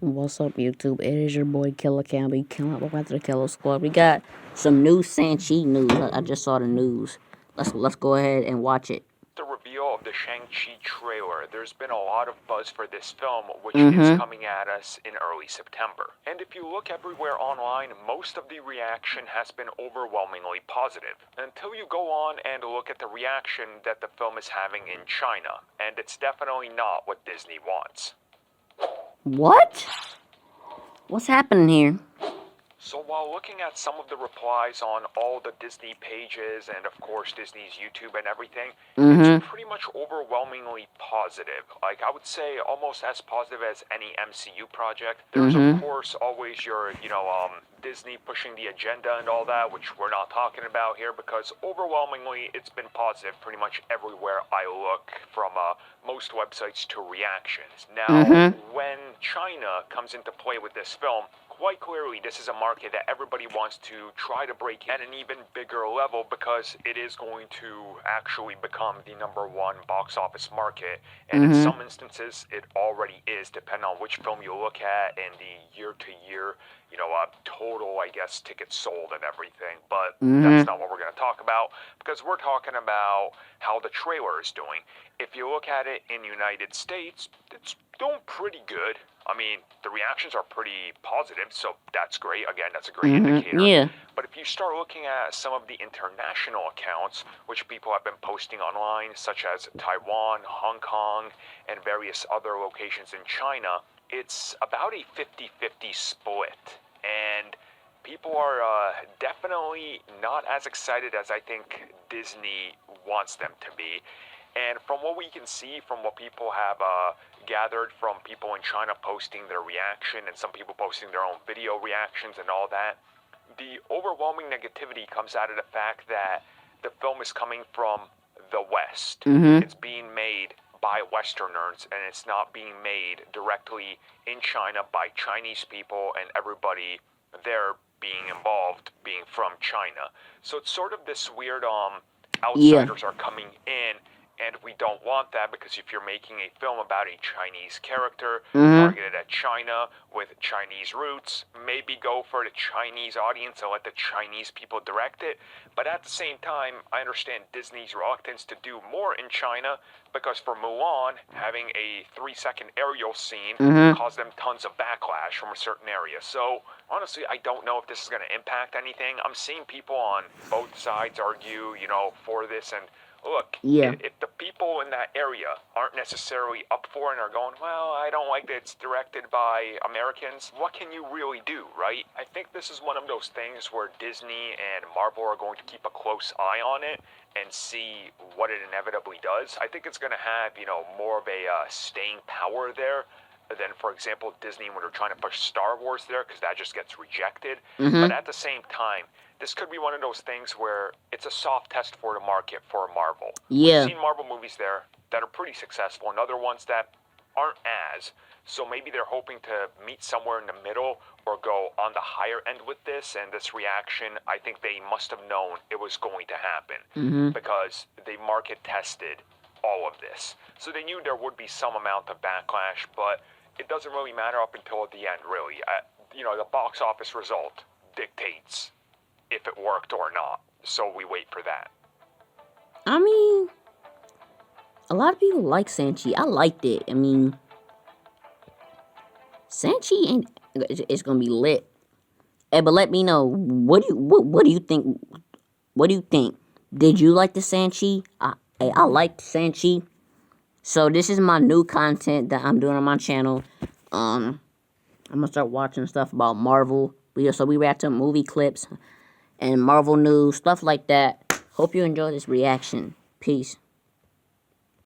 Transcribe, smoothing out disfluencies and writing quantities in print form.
What's up, YouTube? It is your boy Killer Cam. We come up with the Killer Squad. We got some new Shang-Chi news. I just saw the news. Let's go ahead and watch it. The reveal of the Shang-Chi trailer, there's been a lot of buzz for this film, which is coming at us in early September. And if you look everywhere online, most of the reaction has been overwhelmingly positive. Until you go on and look at the reaction that the film is having in China. And it's definitely not what Disney wants. What? What's happening here? So while looking at some of the replies on all the Disney pages and of course Disney's YouTube and everything, it's pretty much overwhelmingly positive. Like I would say almost as positive as any MCU project. There's of course always your, Disney pushing the agenda and all that, which we're not talking about here because overwhelmingly it's been positive pretty much everywhere I look, from most websites to reactions. Now, when China comes into play with this film, quite clearly, this is a market that everybody wants to try to break at an even bigger level because it is going to actually become the #1 box office market. And in some instances, it already is, depending on which film you look at and the year-to-year, total, I guess, tickets sold and everything. But that's not what we're going to talk about because we're talking about how the trailer is doing. If you look at it in the United States, it's doing pretty good. I mean, the reactions are pretty positive, so that's great. Again, that's a great indicator. Yeah. But if you start looking at some of the international accounts, which people have been posting online, such as Taiwan, Hong Kong, and various other locations in China, it's about a 50-50 split. And people are definitely not as excited as I think Disney wants them to be. And from what we can see, from what people have gathered from people in China posting their reaction and some people posting their own video reactions and all that, the overwhelming negativity comes out of the fact that the film is coming from the West. It's being made by Westerners, and it's not being made directly in China by Chinese people and everybody there being involved being from China. So it's sort of this weird outsiders are coming in. And we don't want that because if you're making a film about a Chinese character targeted at China with Chinese roots, maybe go for the Chinese audience and let the Chinese people direct it. But at the same time, I understand Disney's reluctance to do more in China because for Mulan, having a 3-second aerial scene caused them tons of backlash from a certain area. So honestly, I don't know if this is going to impact anything. I'm seeing people on both sides argue, for this and look, if the people in that area aren't necessarily up for it and are going, well, I don't like that it's directed by Americans, what can you really do, right? I think this is one of those things where Disney and Marvel are going to keep a close eye on it and see what it inevitably does. I think it's going to have, more of a staying power there than, for example, Disney when they're trying to push Star Wars there because that just gets rejected. But at the same time, this could be one of those things where it's a soft test for the market for Marvel. We've seen Marvel movies there that are pretty successful and other ones that aren't as. So maybe they're hoping to meet somewhere in the middle or go on the higher end with this. And this reaction, I think they must have known it was going to happen because they market tested all of this. So they knew there would be some amount of backlash, but it doesn't really matter up until the end, really. The box office result dictates if it worked or not. So we wait for that. I mean, a lot of people like Shang-Chi. I liked it. I mean, Shang-Chi it's gonna be lit. Hey, but let me know, what do you think? What do you think? Did you like the Shang-Chi? I liked Shang-Chi. So this is my new content that I'm doing on my channel. I'm gonna start watching stuff about Marvel. So we react to movie clips and Marvel news, stuff like that. Hope you enjoy this reaction. Peace.